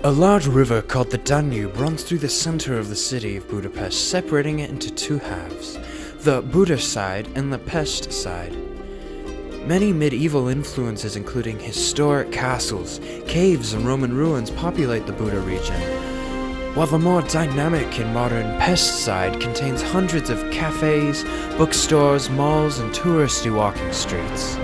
A large river called the Danube runs through the center of the city of Budapest, separating it into two halves, the Buda side and the Pest side. Many medieval influences, including historic castles, caves, and Roman ruins, populate the Buda region, while the more dynamic and modern Pest side contains hundreds of cafes, bookstores, malls, and touristy walking streets.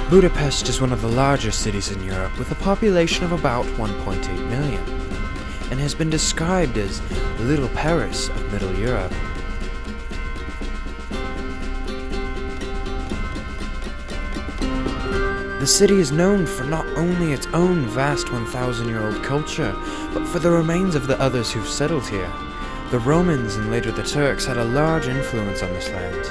Budapest is one of the larger cities in Europe, with a population of about 1.8 million, and has been described as the Little Paris of Middle Europe. The city is known for not only its own vast 1,000-year-old culture, but for the remains of the others who've settled here. The Romans and later the Turks had a large influence on this land.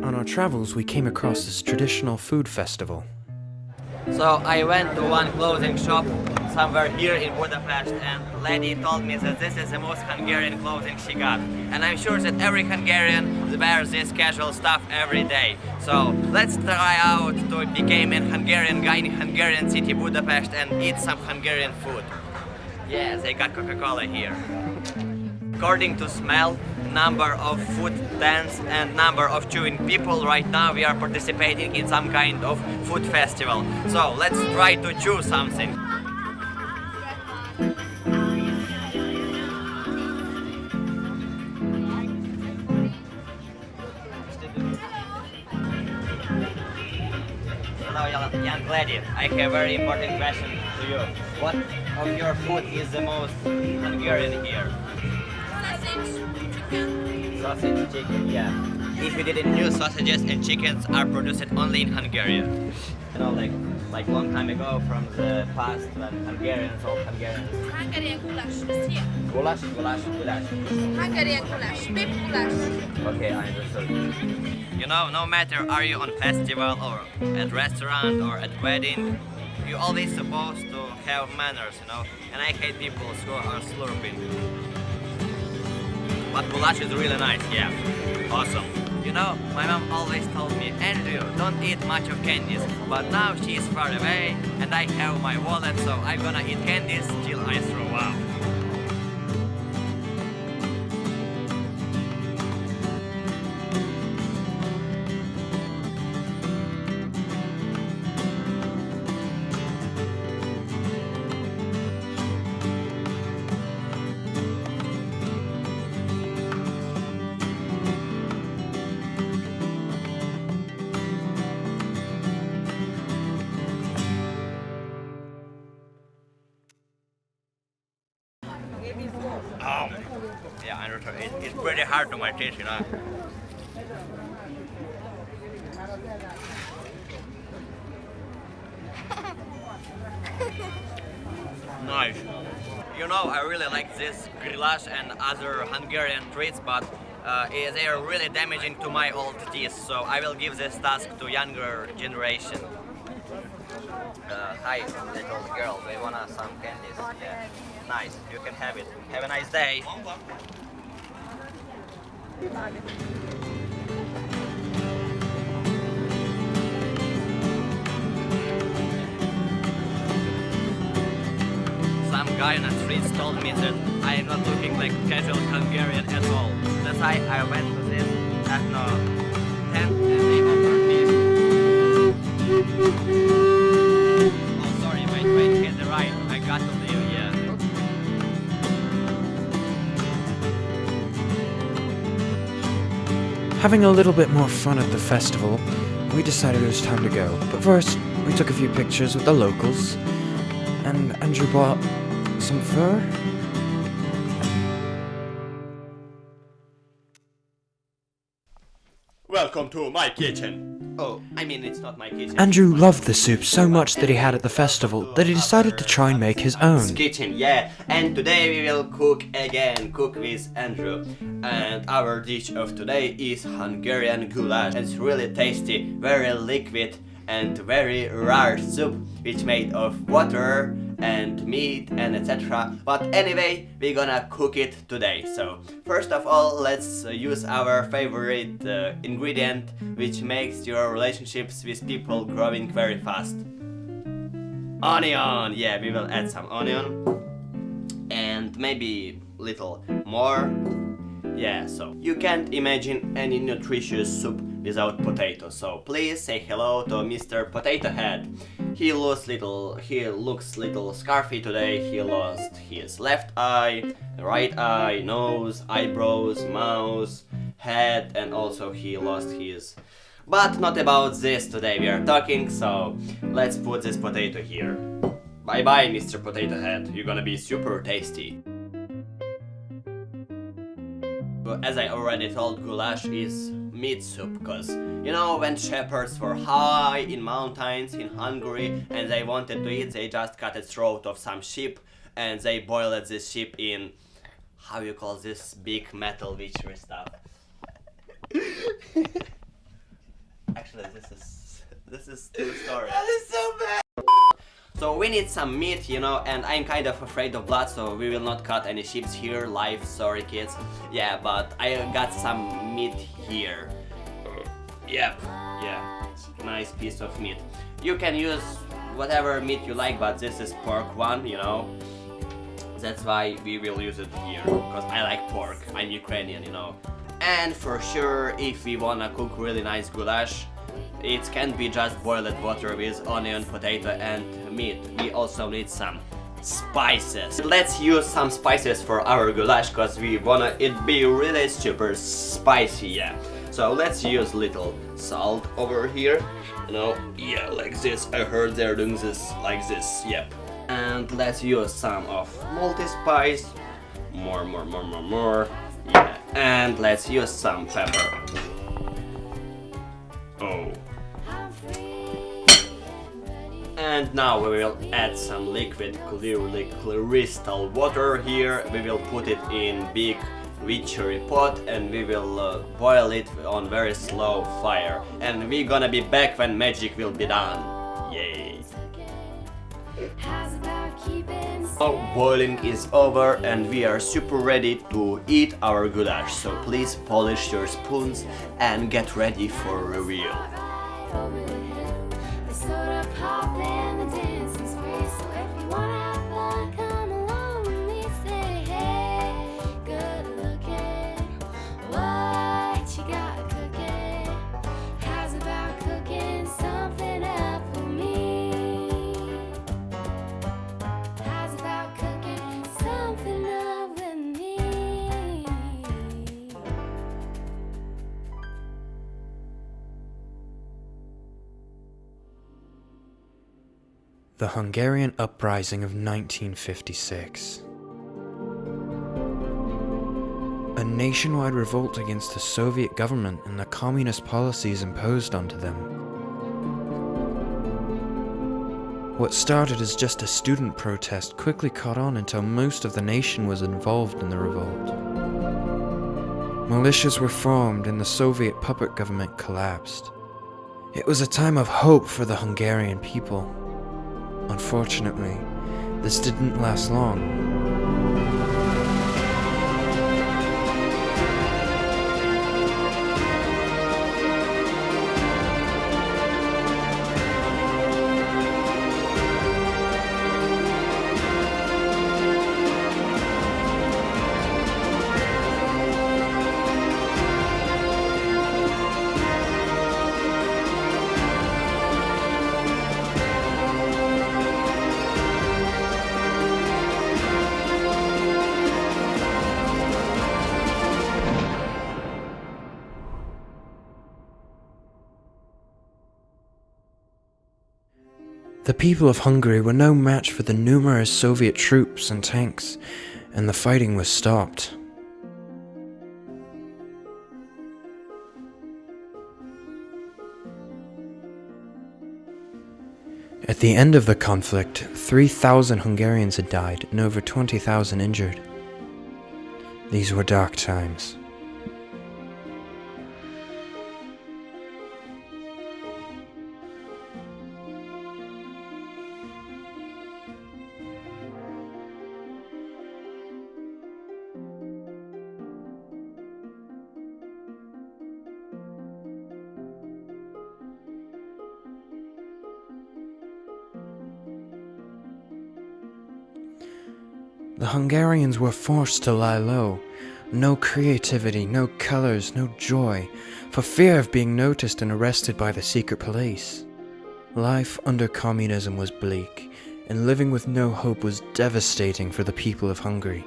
On our travels, we came across this traditional food festival. So I went to one clothing shop somewhere here in Budapest, and the lady told me that this is the most Hungarian clothing she got. And I'm sure that every Hungarian wears this casual stuff every day. So let's try out to become a Hungarian guy in Hungarian city Budapest and eat some Hungarian food. Yes, they got Coca-Cola here. According to smell, number of food tents and number of chewing people, right now we are participating in some kind of food festival. So let's try to chew something. Hello, young lady. I have a very important question to you. What of your food is the most Hungarian here? Sausage, chicken, yeah. If you didn't know, sausages and chickens are produced only in Hungary. You know, like long time ago from the past when Hungarians, all Hungarians. Hungarian goulash is here. Goulash. Hungarian goulash, beef goulash. Okay, I understood. You know, no matter are you on festival or at restaurant or at wedding, you always supposed to have manners, you know. And I hate people who are slurping. But goulash is really nice, yeah. Awesome. You know, my mom always told me, Andrew, don't eat much of candies. But now she is far away and I have my wallet, so I'm gonna eat candies till I throw up. Oh, yeah, I know. It's pretty hard to my taste, you know. Nice. You know, I really like this goulash and other Hungarian treats, but they are really damaging to my old teeth, so I will give this task to younger generation. Hi, little girl, do you wanna some candies? Yeah. Nice, you can have it. Have a nice day. Some guy on the streets told me that I am not looking like casual Hungarian at all. That's why I went to this ethno tent and they offered me. Oh, sorry, wait, get the right. I got to leave, yeah. Having a little bit more fun at the festival, we decided it was time to go. But first, We took a few pictures with the locals, and Andrew bought some fur. Welcome to my kitchen. Oh, I mean, it's not my kitchen. Andrew loved the soup so much that he had at the festival that he decided to try and make his own. Kitchen, yeah. And today we will cook with Andrew. And our dish of today is Hungarian goulash. It's really tasty, very liquid and very rare soup, which made of water and meat and etc. But anyway, we're gonna cook it today. So first of all, let's use our favorite ingredient, which makes your relationships with people growing very fast. Onion. Yeah, we will add some onion and maybe little more. Yeah, so you can't imagine any nutritious soup without potatoes. So please say hello to Mr. Potato Head. He looks little scarfy today. He lost his left eye, right eye, nose, eyebrows, mouth, head, and also he lost his. But not about this today we are talking, so let's put this potato here. Bye bye, Mr. Potato Head. You're gonna be super tasty. As I already told, goulash is meat soup, because you know, when shepherds were high in mountains in Hungary and they wanted to eat, they just cut the throat of some sheep and they boiled this sheep in, how you call this big metal witchery stuff. Actually, this is true story. That is so bad. So we need some meat, you know, and I'm kind of afraid of blood, so we will not cut any sheep here live, sorry kids. Yeah, but I got some meat here. Yep, yeah, nice piece of meat. You can use whatever meat you like, but this is pork one, you know. That's why we will use it here, because I like pork, I'm Ukrainian, you know. And for sure, if we wanna cook really nice goulash, it can't be just boiled water with onion, potato and meat. We also need some spices. Let's use some spices for our goulash, because we wanna it be really super spicy, yeah. So let's use little salt over here, you know, yeah, like this. I heard they're doing this like this, yep. And let's use some of multi-spice, more, yeah. And let's use some pepper. Oh. And now we will add some liquid, clearly crystal water here. We will put it in big witchery pot and we will boil it on very slow fire. And we're gonna be back when magic will be done. Yay! Now boiling is over and we are super ready to eat our goulash. So please polish your spoons and get ready for reveal. The Hungarian Uprising of 1956. A nationwide revolt against the Soviet government and the communist policies imposed onto them. What started as just a student protest quickly caught on until most of the nation was involved in the revolt. Militias were formed and the Soviet puppet government collapsed. It was a time of hope for the Hungarian people. Unfortunately, this didn't last long. The people of Hungary were no match for the numerous Soviet troops and tanks, and the fighting was stopped. At the end of the conflict, 3,000 Hungarians had died and over 20,000 injured. These were dark times. The Hungarians were forced to lie low. No creativity, no colors, no joy, for fear of being noticed and arrested by the secret police. Life under communism was bleak, and living with no hope was devastating for the people of Hungary.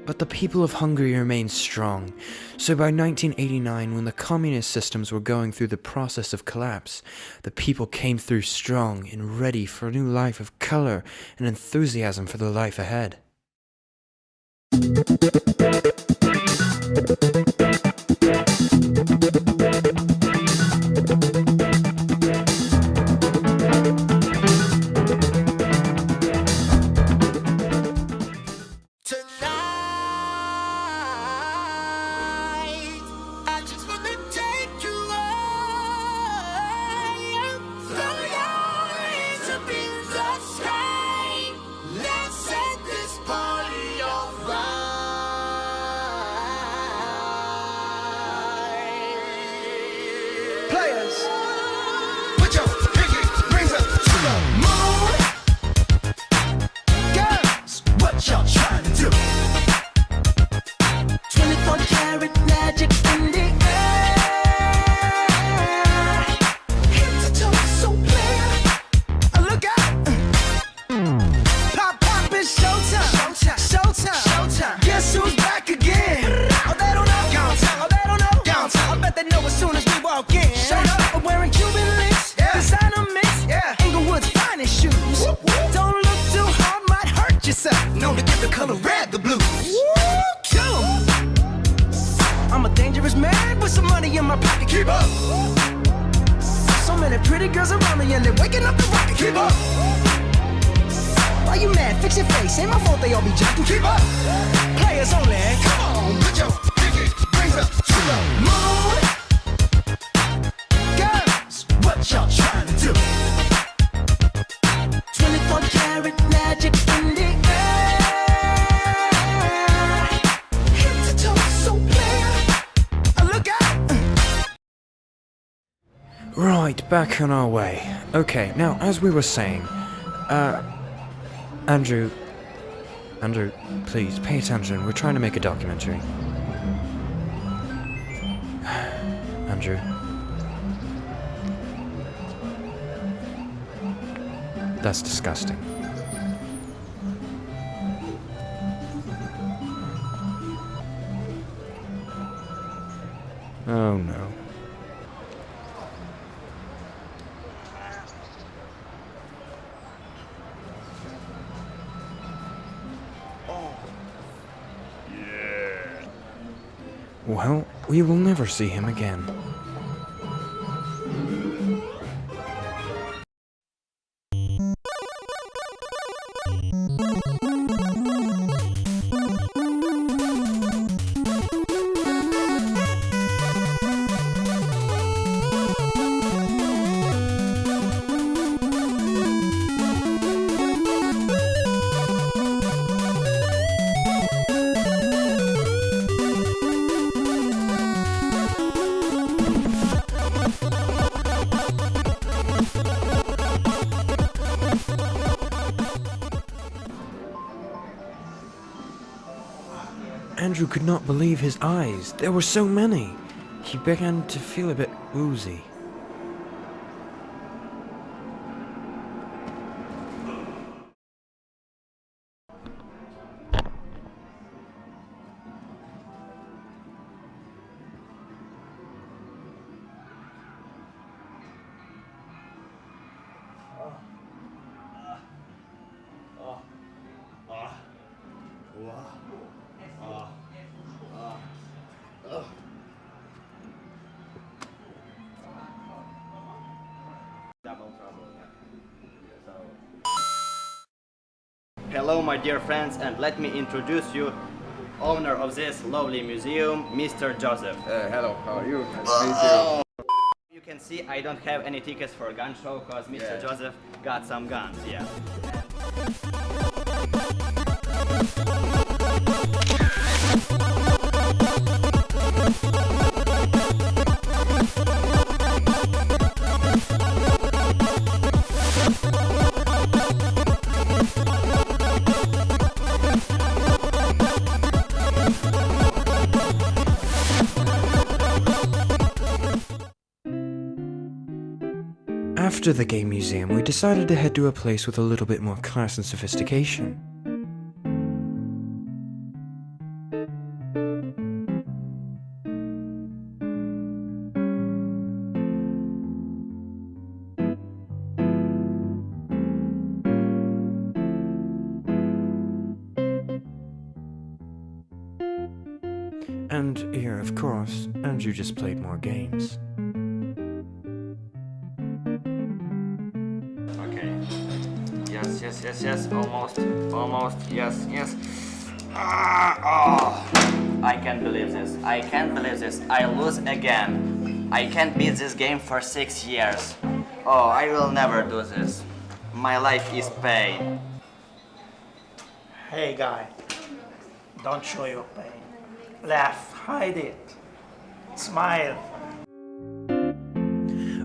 But the people of Hungary remained strong, so by 1989, when the communist systems were going through the process of collapse, the people came through strong and ready for a new life of color and enthusiasm for the life ahead. Players, put your pinky rings up to the moon. Girls, what y'all trying to do? 24 karat magic in the air. Head to toe, so clear. Look out! Pop, pop, it's showtime. Showtime, showtime, showtime. Guess who's back again? Oh, they don't know. Downtown. Oh, they don't know. Downtown. I bet they know as soon as we walk in. I'm wearing Cuban links, designer mix, Inglewood's finest shoes. Whoop, whoop. Don't look too hard, might hurt yourself. Known to give the color red the blues. Kill 'em. I'm a dangerous man with some money in my pocket. Keep up. So many pretty girls around me and they're waking up the rocket. Keep up. Why you mad? Fix your face. Ain't my fault they all be jacking. Keep up. Players only. Come on, put your pinky rings up to the moon. What y'all trying to do? 24 karat magic in the air. Head to toe, so clear. Look out! Right, back on our way. Okay, now, as we were saying, Andrew, please, pay attention. We're trying to make a documentary. Andrew. That's disgusting. Oh no. Well, we will never see him again. Andrew could not believe his eyes. There were so many. He began to feel a bit woozy. Hello, my dear friends, and let me introduce you, owner of this lovely museum, Mr. Joseph. Hello, how are you? Nice to meet you. You can see I don't have any tickets for a gun show because Mr. Yeah. Joseph got some guns, yeah. After the game museum, we decided to head to a place with a little bit more class and sophistication. And here, of course, Andrew just played more games. Okay. Yes, almost, yes. I can't believe this. I lose again. I can't beat this game for 6 years. Oh, I will never do this. My life is pain. Hey guy, don't show your pain. Laugh, hide it. Smile.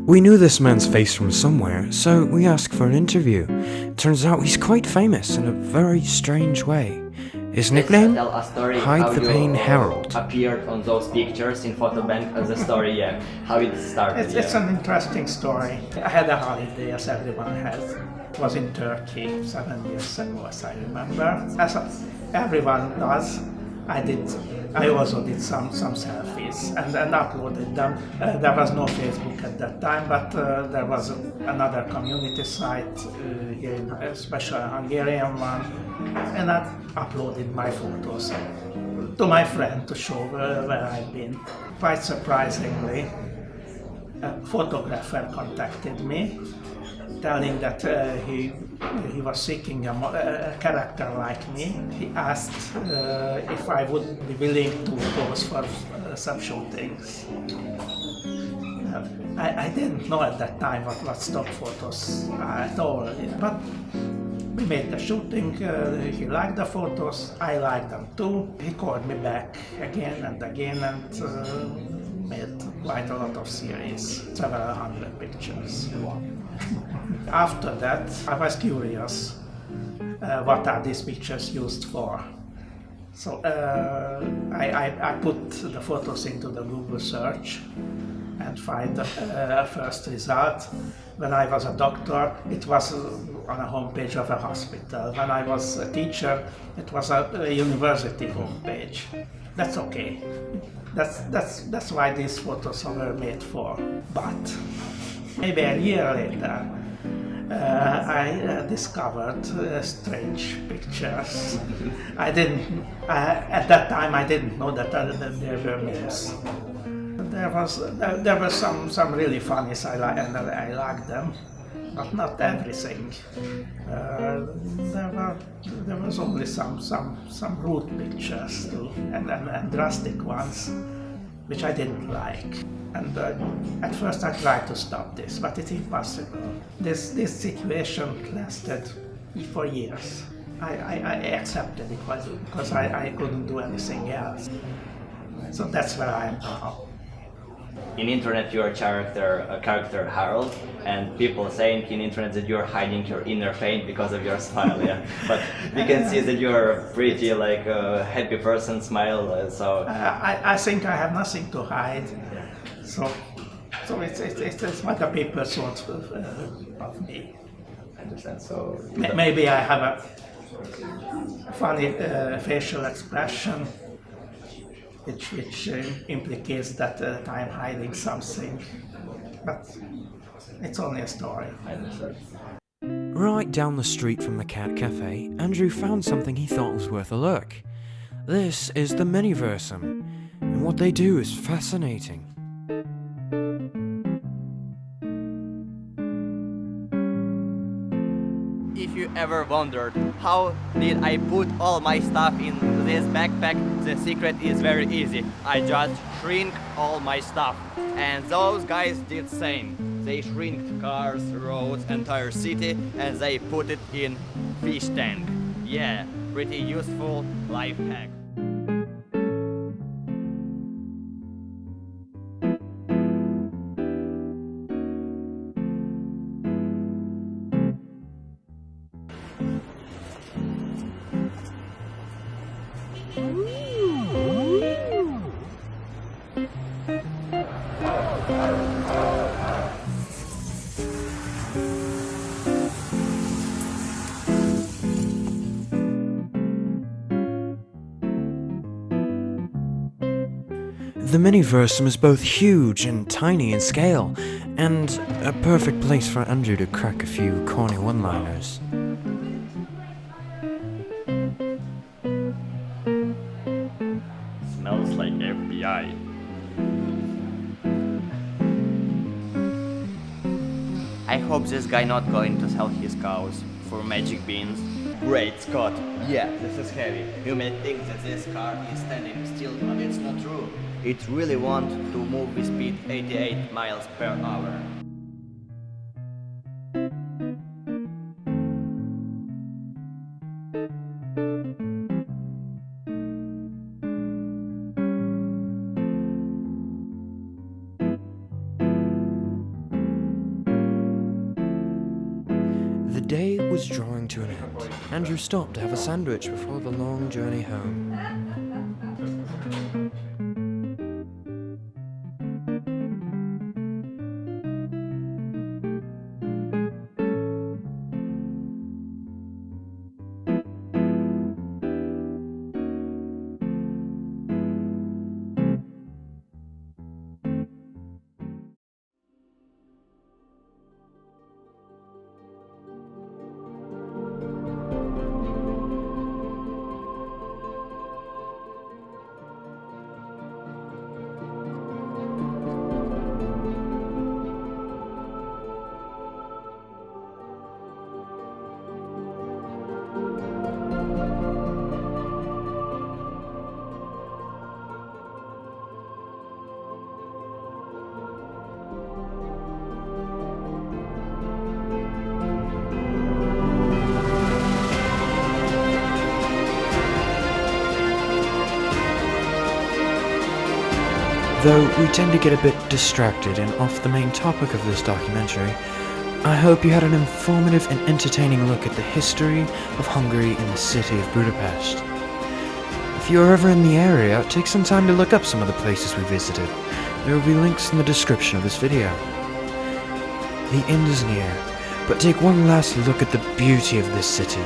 We knew this man's face from somewhere, so we asked for an interview. Turns out he's quite famous in a very strange way. His nickname? Tell a story Hide how the you, Pain Harold. appeared on those pictures in photo bank as a story, yeah. How it started, It's an interesting story. I had a holiday as everyone has. It was in Turkey 7 years ago, as I remember. As everyone does, I also did some selfies and uploaded them. There was no Facebook at that time, but there was another community site here, especially a Hungarian one, and I uploaded my photos to my friend to show where I've been. Quite surprisingly, a photographer contacted me, telling that he was seeking a character like me. He asked if I would be willing to pose for some shootings. I didn't know at that time what stock photos are at all, but we made the shooting. He liked the photos, I liked them too. He called me back again and again and made quite a lot of series, several hundred pictures. After that, I was curious, what are these pictures used for? So I put the photos into the Google search and find the first result. When I was a doctor, it was on a homepage of a hospital. When I was a teacher, it was a university homepage. That's okay. That's why these photos were made for. But maybe a year later, I discovered strange pictures. At that time, I didn't know that there were memes. There were some really funny, and I liked them, but not everything. There was only some rude pictures too, and drastic ones, which I didn't like. And at first I tried to stop this, but it's impossible. This situation lasted for years. I accepted it because I couldn't do anything else. So that's where I am now. In internet, you're a character Harold, and people saying in internet that you're hiding your inner pain because of your smile, yeah. But we can see that you're a pretty happy person, smile. So I think I have nothing to hide. So it's what the people thought of me. I understand. So Maybe I have a funny facial expression, which implicates that I'm hiding something, but it's only a story. I understand. Right down the street from the Cat Cafe, Andrew found something he thought was worth a look. This is the Miniversum, and what they do is fascinating. If you ever wondered how did I put all my stuff in this backpack, the secret is very easy. I just shrink all my stuff. And those guys did same. They shrinked cars, roads, entire city, and they put it in fish tank. Yeah, pretty useful life hack. The mini-versum is both huge and tiny in scale, and a perfect place for Andrew to crack a few corny one-liners. Smells like FBI. I hope this guy not going to sell his cows for magic beans. Great Scott! Yeah, this is heavy. You may think that this car is standing still, but it's not true. It really wants to move with speed 88 miles per hour. The day was drawing to an end. Andrew stopped to have a sandwich before the long journey home. Though we tend to get a bit distracted and off the main topic of this documentary, I hope you had an informative and entertaining look at the history of Hungary in the city of Budapest. If you're ever in the area, take some time to look up some of the places we visited. There will be links in the description of this video. The end is near, but take one last look at the beauty of this city.